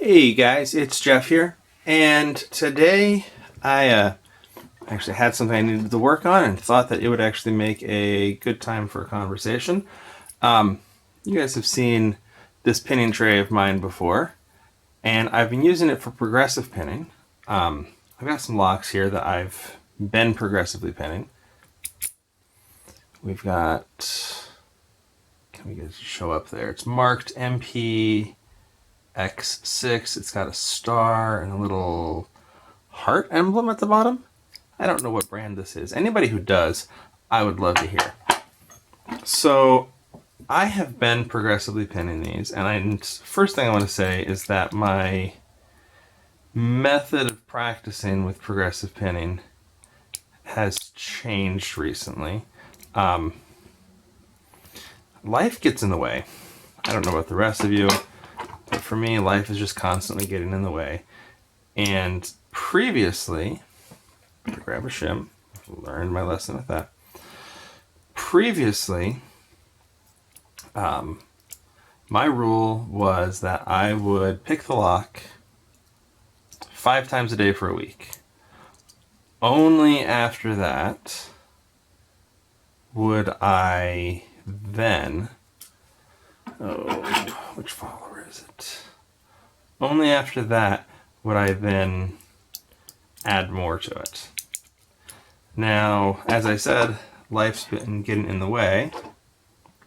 Hey guys, it's Jeff here, and today I actually had something I needed to work on and thought that it would actually make a good time for a conversation. You guys have seen this pinning tray of mine before, and I've been using it for progressive pinning. I've got some locks here that I've been progressively pinning. We've got, can we get it to show up there? It's marked MP X6. It's got a star and a little heart emblem at the bottom. I don't know what brand this is. Anybody who does, I would love to hear. So I have been progressively pinning these, and first thing I want to say is that my method of practicing with progressive pinning has changed recently. Life gets in the way. I don't know about the rest of you, but for me, life is just constantly getting in the way. And previously, grab a shim, learned my lesson with that. Previously, my rule was that I would pick the lock 5 times a day for a week. Only after that would I then, which follower is it? Only after that would I then add more to it. Now, as I said, life's been getting in the way.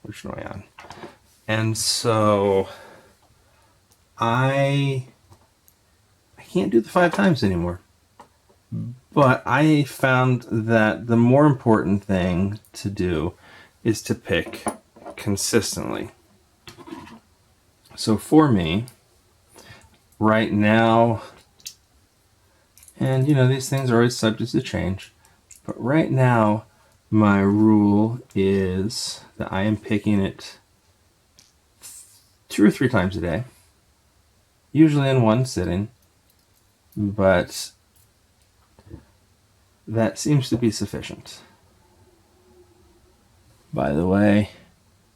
Which one am I on? And so I can't do the 5 times anymore. But I found that the more important thing to do is to pick consistently. So for me, right now, and these things are always subject to change, but right now my rule is that I am picking it 2 or 3 times a day, usually in one sitting, but that seems to be sufficient. By the way,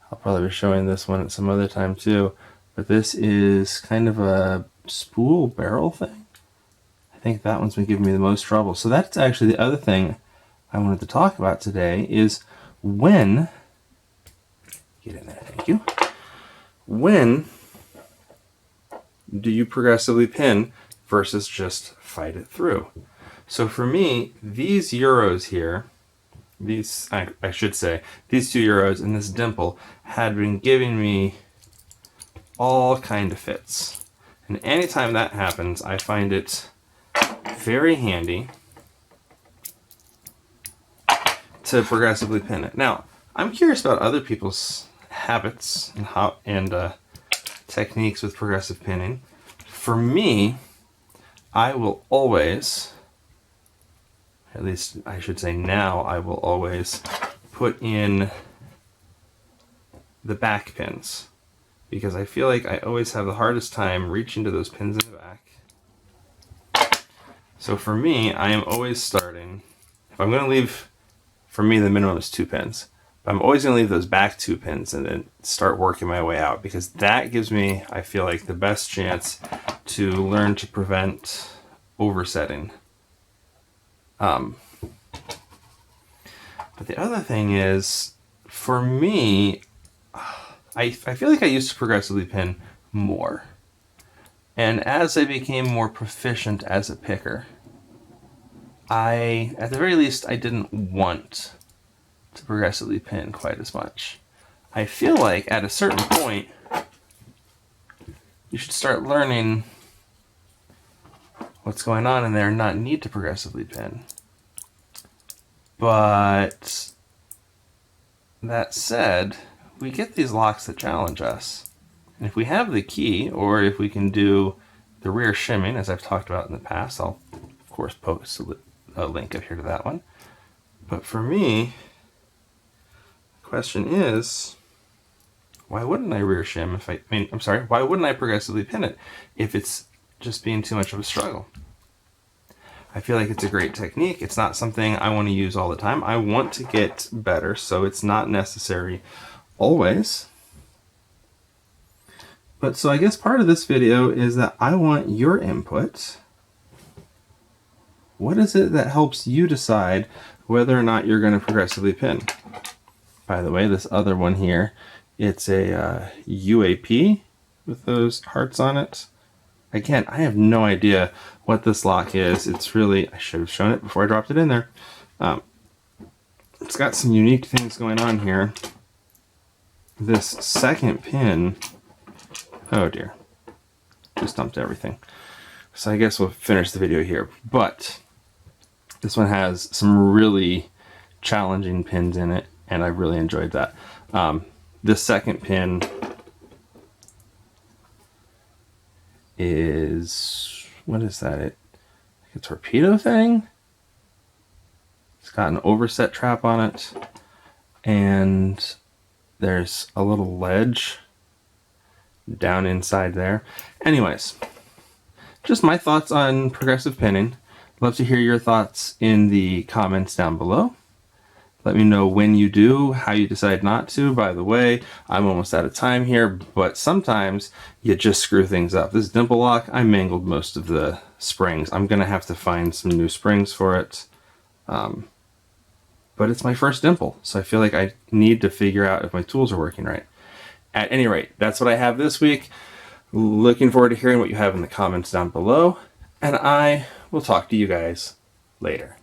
I'll probably be showing this one at some other time too, but this is kind of a spool barrel thing. I think that one's been giving me the most trouble. So that's actually the other thing I wanted to talk about today is when, get in there, thank you. When do you progressively pin versus just fight it through? So for me, these Euros here, I should say, these 2 Euros and this dimple had been giving me all kind of fits. And anytime that happens, I find it very handy to progressively pin it. Now, I'm curious about other people's habits and techniques with progressive pinning. For me, I will always, at least I should say now, I will always put in the back pins because I feel like I always have the hardest time reaching to those pins in the back. So for me, I am always starting, if I'm going to leave, for me the minimum is 2 pins, but I'm always going to leave those back 2 pins and then start working my way out because that gives me, I feel like, the best chance to learn to prevent oversetting. But the other thing is, for me, I feel like I used to progressively pin more. And as I became more proficient as a picker, at the very least, I didn't want to progressively pin quite as much. I feel like at a certain point, you should start learning what's going on in there and not need to progressively pin. But that said, we get these locks that challenge us. And if we have the key, or if we can do the rear shimming, as I've talked about in the past, I'll of course post a link up here to that one. But for me, the question is, why wouldn't I rear shim why wouldn't I progressively pin it if it's just being too much of a struggle? I feel like it's a great technique. It's not something I want to use all the time. I want to get better, so it's not necessary always. But so I guess part of this video is that I want your input. What is it that helps you decide whether or not you're going to progressively pin? By the way, this other one here, it's a UAP with those hearts on it. Again, I have no idea what this lock is. It's really, I should have shown it before I dropped it in there. It's got some unique things going on here. This second pin, oh dear, just dumped everything. So I guess we'll finish the video here. But this one has some really challenging pins in it, and I really enjoyed that. This second pin is, what is that? A torpedo thing? It's got an overset trap on it, and there's a little ledge down inside there. Anyways, just my thoughts on progressive pinning. Love to hear your thoughts in the comments down below. Let me know when you do, how you decide not to. By the way, I'm almost out of time here, but sometimes you just screw things up. This dimple lock, I mangled most of the springs. I'm gonna have to find some new springs for it. But it's my first dimple, so I feel like I need to figure out if my tools are working right. At any rate, that's what I have this week. Looking forward to hearing what you have in the comments down below, and I will talk to you guys later.